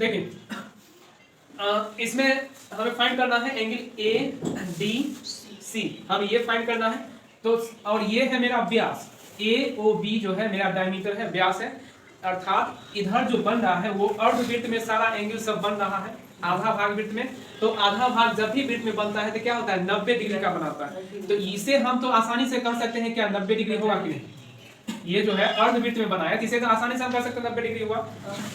देखिए इसमें हमें फाइंड करना है एंगल ए डी सी, हम ये फाइंड करना है। तो और ये है मेरा व्यास, ए ओ बी जो है मेरा डायमीटर है, व्यास है, अर्थात इधर जो बन रहा है वो अर्धवृत्त में सारा एंगल सब बन रहा है, आधा भाग वृत्त में। तो आधा भाग जब भी वृत्त में बनता है तो क्या होता है 90 डिग्री का बनाता है। तो इसे हम तो आसानी से कर सकते हैं क्या 90 डिग्री होगा कि नहीं, ये जो है अर्धवृत्त में बनाया तो इसे तो आसानी से हम कर सकते हैं 90 डिग्री होगा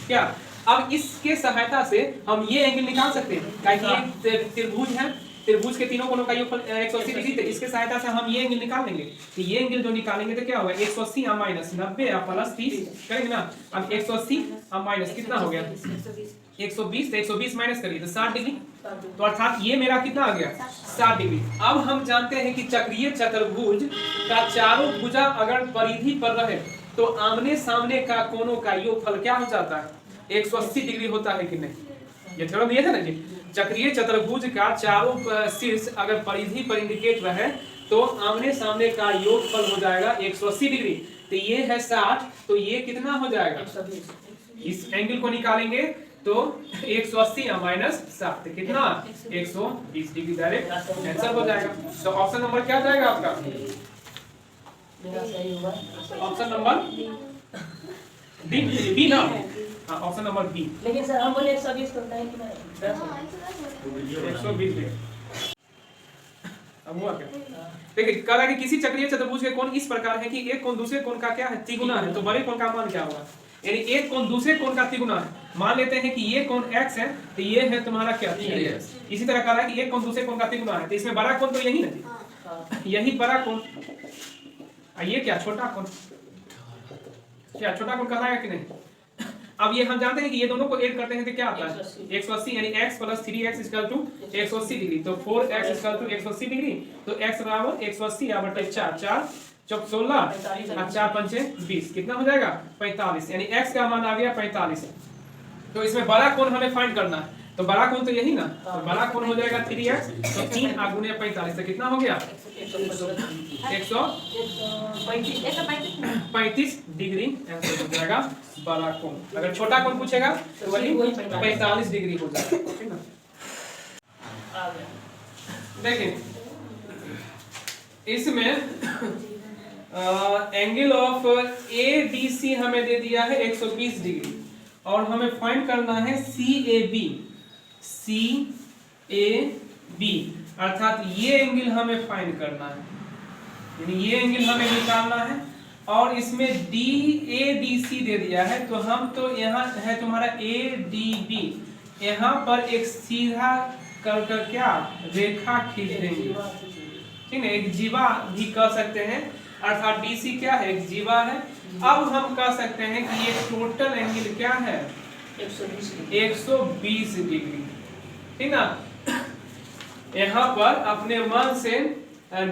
क्या। अब इसके सहायता से हम ये एंगल निकाल सकते हैं, क्योंकि ये त्रिभुज है, त्रिभुज के तीनों कोनों का योगफल 180 डिग्री, तो इसके सहायता से हम ये एंगल निकाल लेंगे। तो ये एंगल जो निकालेंगे तो क्या होगा 180 माइनस 90 प्लस 30 करेंगे ना। अब 180 माइनस कितना हो गया 120, तो 120 माइनस करिए तो 60 डिग्री, तो अर्थात ये मेरा कितना आ गया 60 डिग्री। अब हम जानते हैं कि चक्रीय चतुर्भुज का चारों भुजा अगर परिधि पर रहे तो आमने सामने का कोनों का योगफल क्या हो जाता है 180 डिग्री होता है कि नहीं। ये थ्योरम ये था ना जी, चक्रीय चतुर्भुज का चारों शीर्ष अगर परिधि पर इंडिकेट रहे तो आमने सामने का योगफल हो जाएगा 180 डिग्री। तो ये है 60, तो ये कितना हो जाएगा, इस एंगल को निकालेंगे तो 180 माइनस 60 कितना 120 डिग्री, डायरेक्ट आंसर हो जाएगा। तो ऑप्शन नंबर क्या जाएगा आपका, ऑप्शन नंबर डी, बी ना, ऑप्शन नंबर बी। लेकिन सर हम बोले 120 करता है कि नहीं 120 अब हुआ क्या। देखिए कह रहा है कि किसी चक्रीय चतुर्भुज के कोण इस प्रकार है कि एक कोण दूसरे कोण का क्या है त्रिगुणा है, तो बड़े कोण का मान क्या होगा, यानी एक कोण दूसरे कोण का त्रिगुणा है। मान लेते हैं कि ये कोण x है तो ये है तुम्हारा क्या 3x। इसी तरह कह रहा है कि एक कोण दूसरे कोण का त्रिगुणा है, तो इसमें बड़ा कोण तो यही ना, यही बड़ा कोण, ये क्या छोटा कोण, क्या छोटा कोण कहलाएगा कि नहीं। अब ये हम जानते हैं कि ये दोनों को ऐड करते हैं तो क्या आता है 180, यानी x + 3x = 180 डिग्री, तो 4x = 180 डिग्री, तो x बराबर 180 या बटे 4, 4 चौक 16 और 4 पंचे 20 कितना हो जाएगा 45, यानी x का मान आ गया 45। तो इसमें बड़ा कोण हमें फाइंड करना है, तो बड़ा कोण तो यही ना, तो बड़ा कोण हो जाएगा 3x, तो 3 × 45 तो कितना हो गया 135 डिग्री आंसर हो जाएगा बड़ा कोण। अगर छोटा कोण पूछेगा तो वही 45 डिग्री हो जाएगा, ठीक ना। देखिए इसमें एंगल ऑफ ADC हमें दे दिया है 120 डिग्री और हमें फाइंड करना है CAB, अर्थात ये एंगल हमें फाइंड करना है, यानी ये एंगल हमें निकालना है। और इसमें ADC दे दिया है, तो हम तो यहाँ है तुम्हारा ADB, यहाँ पर एक सीधा कर क्या रेखा खींच देंगे, ठीक है, एक जीवा भी कह सकते हैं, अर्थात DC क्या है एक जीवा है। अब हम कह सकते हैं कि ये टोटल एंगल क्या है 120 डिग्री, ठीक ना। यहाँ पर अपने मन से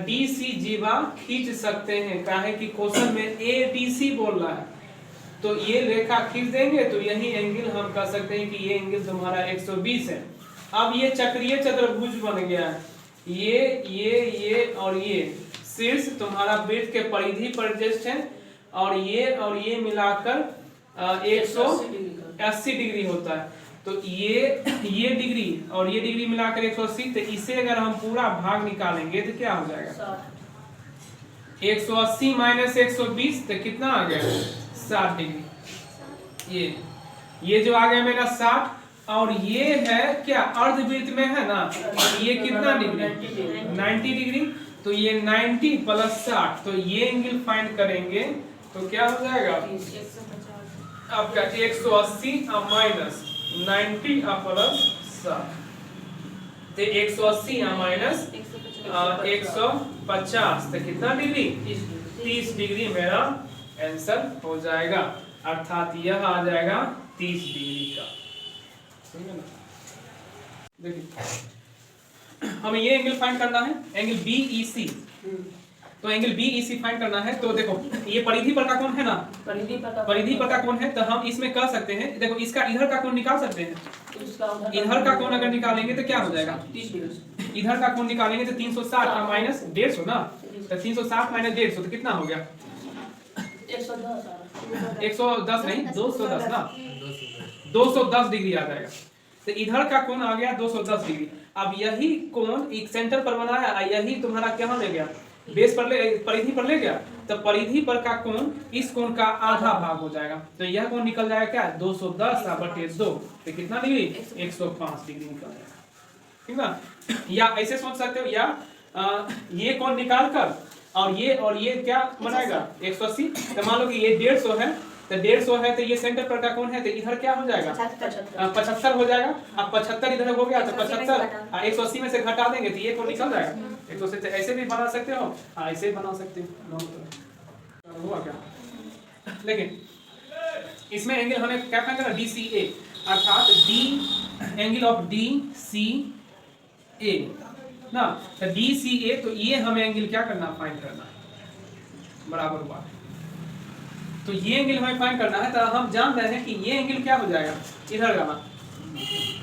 DC जीवा खींच सकते हैं, काहे कि क्वेश्चन में ADC बोल रहा है, तो ये रेखा खींच देंगे तो यही एंगल हम कह सकते हैं कि ये एंगल तुम्हारा 120 है। अब ये चक्रीय चतुर्भुज बन गया है, ये और ये शीर्ष तुम्हारा वृत्त के परिधि पर एडजस्ट है, और ये मिलाकर 180 डिग्री होता है। तो ये डिग्री और ये डिग्री मिलाकर 180, तो इसे अगर हम पूरा भाग निकालेंगे तो क्या हो जाएगा 180 माइनस 120 तो कितना आ गया 60 डिग्री। ये जो आ गया मेरा 60, और ये है क्या अर्धवृत्त में है ना, ये कितना डिग्री 90 डिग्री, तो ये 90 + 60, तो ये एंगल फाइंड करेंगे तो क्या हो जाएगा आपका 180 माइनस 90 + 60, तो 180 माइनस 150 तो कितना डिग्री 30 डिग्री मेरा आंसर हो जाएगा, अर्थात यह आ जाएगा 30 डिग्री का। देखिए हमें ये एंगल फाइंड करना है, एंगल BEC, तो एंगल BEC फाइंड करना है। तो देखो ये परिधि पर का कोण है ना, परिधि पर का कोण है, तो हम इसमें कह सकते हैं, देखो इसका इधर का कोण निकाल सकते हैं, इधर का कोण अगर निकालेंगे तो क्या हो जाएगा इधर का कोण निकालेंगे तो 360 माइनस 150 ना, तो 360 माइनस 150 तो कितना हो गया 110 नहीं 210 ना, 210 डिग्री आ जाएगा। तो इधर का कोण आ गया 210 डिग्री। अब यही कोण एक सेंटर पर बनाया, यही तुम्हारा क्या ले गया, बेस पर ले, परिधि पर ले गया, तो परिधि पर का कोण इस कोण का आधा भाग हो जाएगा। तो यह कोण निकल जाएगा क्या, 210/2। तो कितना डिग्री, 105 डिग्री निकल जाएगा, ठीक ना। या ऐसे सोच सकते हो, या ये कोण निकाल कर और ये क्या बनाएगा 180। तो मान लो कि ये 150 है, तो 150 है, तो ये सेंटर पर का कोण है, तो इधर क्या हो जाएगा 75 हो जाएगा। अब 75 इधर हो गया, तो 75 180 में से घटा देंगे तो ये कोण निकल जाएगा 180 से। ऐसे भी बना सकते हो, ऐसे भी बना सकते हो, हुआ क्या। लेकिन इसमें एंगल हमें क्या फाइंड करना, DCA, अर्थात D एंगल ऑफ DCA ना। तो DCA, तो ये हमें एंगल क्या करना, फाइंड करना है, बराबर हुआ। तो ये एंगल हमें फाइंड करना है। तो हम जान रहे हैं कि ये एंगल क्या हो जाएगा, इधर का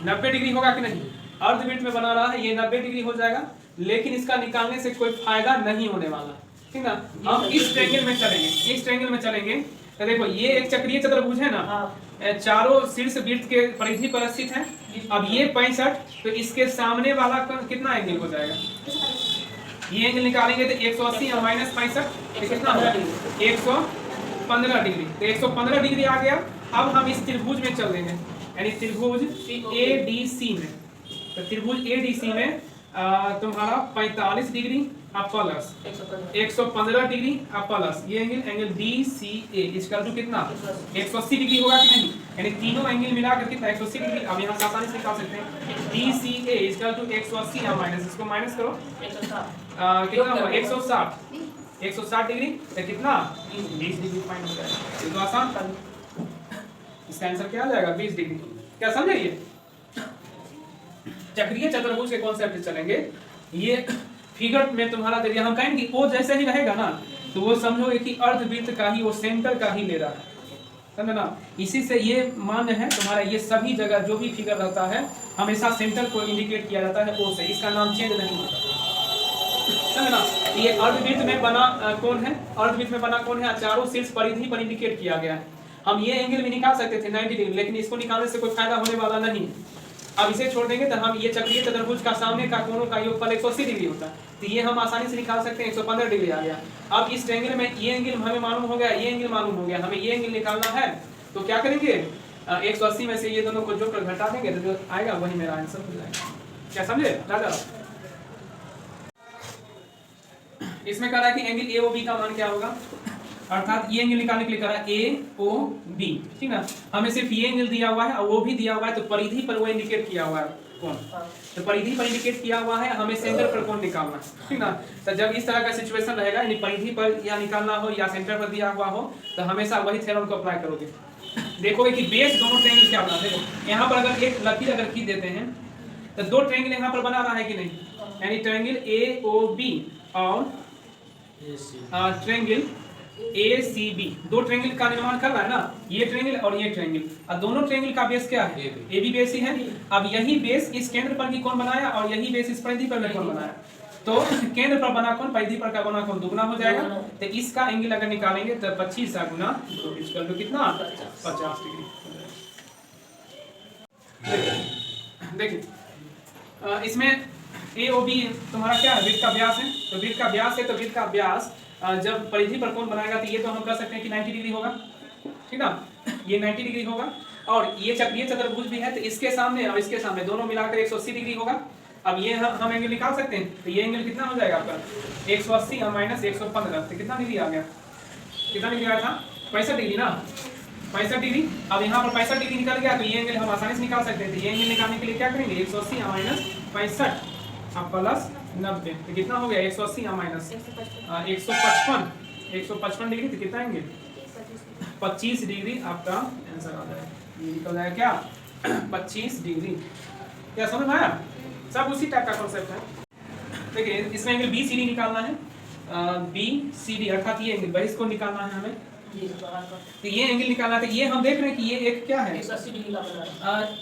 90 डिग्री होगा कि नहीं। अर्धवृत्त में बना रहा है, ये 90 डिग्री हो जाएगा, लेकिन इसका निकालने से कोई फायदा नहीं होने वाला, ठीक ना। हम इस ट्रायंगल में चलेंगे, इस ट्रायंगल में चलेंगे। तो देखो ये एक चक्रीय चतुर्भुज है ना, चारों शीर्ष वृत्त के परिधि पर स्थित है। अब ये 65, तो इसके सामने वाला कितना एंगल हो जाएगा, ये एंगल निकालेंगे तो 180 और -65 कितना होगा, 115 डिग्री। तो 115 डिग्री आ गया। अब हम इस त्रिभुज में चल देंगे, यानी त्रिभुज ADC में। तो त्रिभुज ADC में तुम्हारा 45 डिग्री प्लस 115 डिग्री प्लस ये एंगल DCA इसका जो कितना 180 डिग्री होगा कि नहीं, यानी तीनों एंगल मिलाकर कितना 180 डिग्री। अब यहाँ से आसानी से निकाल सकते हैं, DCA इसका जो 180 या माइनस, इसको माइनस करो, कितना होगा 160 डिग्री। तो कितना 20 डिग्री फाइंड हो जाएगा। ये तो आसान था, इसका आंसर क्या आ जाएगा 20 डिग्री। क्या समझे, ये चक्रीय चतुर्भुज के कॉन्सेप्ट से चलेंगे। ये फिगर में तुम्हारा जरिए हम कहेंगे ओ जैसे ही रहेगा ना, तो वो समझोगे कि अर्धवृत्त का ही, वो सेंटर का ही ले रहा है, समझे ना। इसी से ये मान्य है तुम्हारा, ये सभी जगह जो भी फिगर रहता है हमेशा सेंटर को इंडिकेट किया जाता है ओ से, इसका नाम चेंज नहीं होता, समझे ना। ये अर्धवृत्त में बना कौन है, अर्धवृत्त में बना कौन है, चारों शीर्ष परिधि पर इंडिकेट किया गया है। हम ये एंगल भी निकाल सकते थे 90 डिग्री, लेकिन इसको निकालने से कोई फायदा होने वाला नहीं। अब इसे छोड़ देंगे तो हम ये चक्रीय चतुर्भुज का सामने का कोणों का योगफल 180 डिग्री होता है, तो ये हम आसानी से निकाल सकते हैं 115 डिग्री आ गया। अब इस ट्रायंगल में ये एंगल हमें मालूम हो गया, ये एंगल मालूम हो गया, हमें ये एंगल निकालना है। तो क्या करेंगे 180 में से ये दोनों को जोड़कर घटा देंगे, तो जो आएगा वही मेरा आंसर हो जाएगा। क्या समझे राजा। इसमें कह रहा है कि एंगल AOB का मान क्या होगा, अर्थात ये एंगल निकालने के लिए कह रहा है AOB, ठीक ना। हमें सिर्फ ये एंगल दिया हुआ है और वो भी दिया हुआ है, तो परिधि पर वो इंडिकेट किया हुआ है कौन, तो परिधि पर इंडिकेट किया हुआ है, हमें सेंटर पर कौन निकालना है, ठीक ना। तो जब इस तरह का सिचुएशन रहेगा, यानी परिधि पर या निकालना हो या सेंटर पर दिया हुआ हो, तो हमेशा वही थ्योरम को अप्लाई करोगे। देखोगे कि बेस दोनों ट्रायंगल क्या बना, देखो यहाँ पर अगर एक लकीर अगर खींच देते हैं तो दो ट्रायंगल यहाँ पर बना रहा है कि नहीं, यानी ट्रायंगल AOB और ट्रायंगल ACB, दो ट्रायंगल का निर्माण कर रहा है ना, ये ट्रायंगल और ये ट्रायंगल, और दोनों ट्रायंगल का बेस क्या है, AB बेस ही है। अब यही बेस इस केंद्र पर भी कौन बनाया और यही बेस इस परिधि पर भी कौन बनाया, तो केंद्र पर बना कौन, परिधि पर का बना कौन, दुगना हो जाएगा। तो इसका एंगल अगर निकालेंगे तो 25 गुना 2 इसका तो कितना 50 डिग्री। देखिए इसमें AOB तुम्हारा क्या है, वृत्त का व्यास है, तो वृत्त का व्यास है, तो वृत्त का व्यास जब परिधि पर कोण बनाएगा तो ये तो हम कह सकते हैं कि 90 डिग्री होगा, ठीक ना, ये 90 डिग्री होगा। और ये चक्रीय चतुर्भुज भी है, तो इसके सामने और इसके सामने दोनों मिलाकर 180 डिग्री होगा। अब ये हम एंगल निकाल सकते हैं, तो ये एंगल कितना हो जाएगा आपका 180 और माइनस 115, तो कितना डिग्री आ गया, कितना डिग्री आया था 65 डिग्री ना, 65 डिग्री। अब यहाँ पर 65 डिग्री निकल गया, तो ये एंगल हम आसानी से निकाल सकते हैं। तो ये एंगल निकालने के लिए क्या करेंगे 180 और माइनस 65 प्लस 90, तो कितना हो गया 180 या माइनस 155 डिग्री, तो कितना आएंगे 25 डिग्री आपका आंसर आ जाएगा। ये निकल जाएगा क्या 25 डिग्री। क्या समझ में आया, सब उसी टाइप का कॉन्सेप्ट है। देखिए इसमें एंगल BCD निकालना है, BCD अर्थात ये एंगल भाई इसको निकालना है हमें, तो ये एंगल निकालना है। तो ये हम देख रहे हैं कि ये एक क्या है, 180 डिग्री का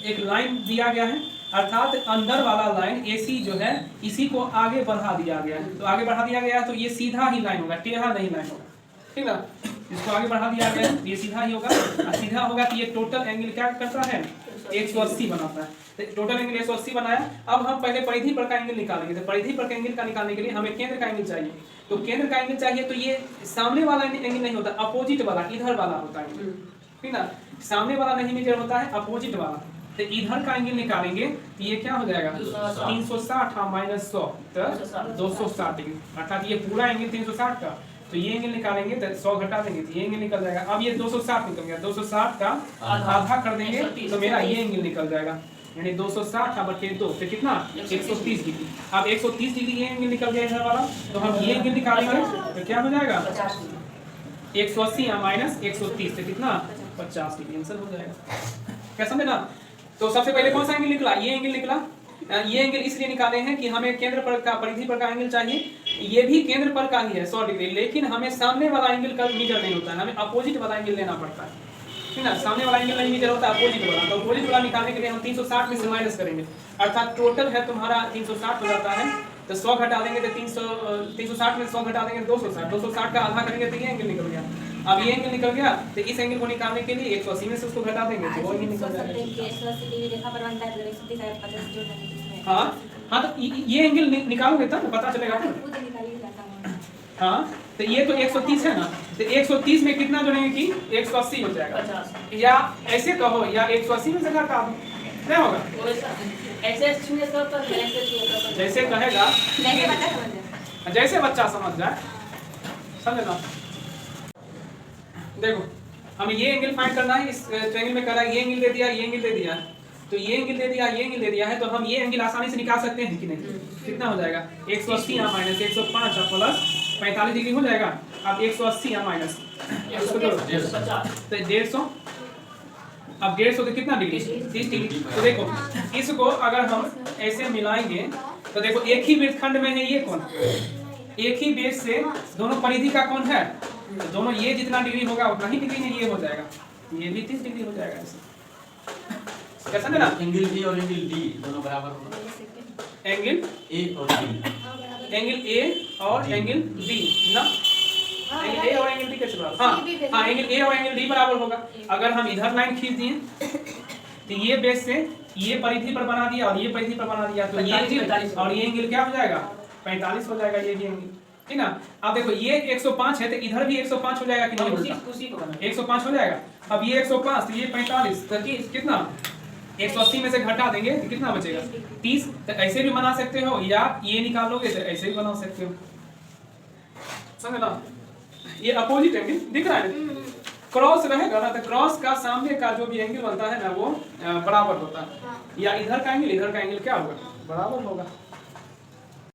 एक लाइन दिया गया है, अर्थात अंदर वाला लाइन AC जो है इसी को आगे बढ़ा दिया गया है, तो आगे बढ़ा दिया गया है, तो ये सीधा ही लाइन होगा, टेढ़ा नहीं लाइन होगा, ठीक ना। इसको आगे बढ़ा दिया गया है, ये सीधा ही होगा। सीधा होगा कि ये टोटल एंगल क्या करता है 180 बनाता है। तो टोटल एंगल 180 बनाया। अब हम पहले परिधि पर का एंगल निकालेंगे। तो परिधि पर का एंगल का निकालने के लिए हमें केंद्र का एंगल चाहिए। तो केंद्र का एंगल चाहिए तो ये सामने वाला एंगल नहीं होता, अपोजिट वाला, इधर वाला होता है, ठीक ना। सामने वाला नहीं मेजर होता है, अपोजिट वाला। तो इधर का एंगल निकालेंगे तो ये क्या हो जाएगा 360 माइनस 100 तो 260 डिग्री, अर्थात ये पूरा एंगल 360 का। तो ये एंगल निकालेंगे तो 100 घटा देंगे तो ये एंगल निकल जाएगा। अब ये 260 निकल गया, 260 का आधा कर देंगे तो मेरा ये एंगल निकल जाएगा, यानी 260/2 तो कितना 130 डिग्री। अब 130 डिग्री ये एंगल निकल गया इधर वाला, तो हम ये एंगल निकालेंगे तो क्या हो जाएगा 180 माइनस 130 से कितना 50 डिग्री आंसर हो जाएगा। क्या समझे ना। तो सबसे पहले कौन सा एंगल निकला, ये एंगल निकला। ये एंगल इसलिए निकाले हैं कि हमें केंद्र पर का परिधि पर का एंगल चाहिए। ये भी केंद्र पर का ही है 100 डिग्री, लेकिन हमें सामने वाला एंगल का मीटर नहीं होता है, हमें अपोजिट वाला एंगल लेना पड़ता है, ठीक ना। सामने वाला एंगल नहीं मीटर होता, अपोजिट वाला। तो अपोजिट वाला निकालने के लिए हम 360 में से माइनस करेंगे, अर्थात टोटल है तुम्हारा 360 हो जाता है। तो 100 घटा देंगे तो 360 में 100 घटा देंगे 260, 260 का आधा करेंगे तो ये एंगल निकल गया। अब ये एंगल निकल गया तो इस एंगल को निकालने के लिए 180 में से उसको घटा देंगे तो वो एंगल निकल जाएगा। हाँ तो ये एंगल निकालोगे तब पता चलेगा ना। हाँ तो ये तो 130 है ना, तो 130 में कितना जोड़ेंगे कि 180 हो जाएगा, या ऐसे कहो या 180 में से घटा दो, क्या होगा जैसे कहेगा, जैसे बच्चा समझ जाए, समझे ना। देखो हमें ये एंगल फाइंड करना है, इस ट्रायंगल में करा ये एंगल दे दिया, ये एंगल दे दिया, तो ये एंगल दे दिया, ये एंगल दे दिया है, तो हम ये एंगल आसानी से निकाल सकते हैं कि नहीं। कितना हो जाएगा 180 या माइनस 105 प्लस 45 डिग्री हो जाएगा। अब 180 या माइनस तो 150, अब 150 तो कितना डिग्री 30 डिग्री। तो देखो इसको अगर हम ऐसे मिलाएंगे तो देखो एक ही वृत्तखंड में है ये कोण, एक ही बेस से दोनों परिधि का कोण है, तो दोनों ये जितना डिग्री होगा उतना ही डिग्री में ये हो जाएगा, ये भी 30 डिग्री हो जाएगा ऐसे। कैसा ना एंगल ए और एंगल डी दोनों बराबर होगा, एंगल ए और डी, एंगल ए और एंगल डी ना, एंगल ए और एंगल डी कैसे बराबर, हाँ एंगल ए और एंगल डी बराबर होगा। अगर हम इधर लाइन खींच दिए तो ये बेस से ये परिधि पर बना दिया और ये परिधि पर बना दिया, तो ये और ये एंगल क्या हो जाएगा 45 हो जाएगा, ये भी एंगल, ठीक ना। अब देखो ये 105 है तो इधर भी 105 हो जाएगा कि नहीं होगा, 105 हो जाएगा। अब ये 105 तो ये 45 तो कितना 180 में से घटा देंगे तो कितना बचेगा 30। तो ऐसे भी बना सकते हो या ये निकालोगे तो ऐसे भी बना सकते हो, समझ ना। ये अपोजिट एंगल दिख रहा है, क्रॉस रहेगा ना तो क्रॉस का सामने का जो भी एंगल बनता है ना वो बराबर होता है, या इधर का एंगल क्या होगा बराबर होगा।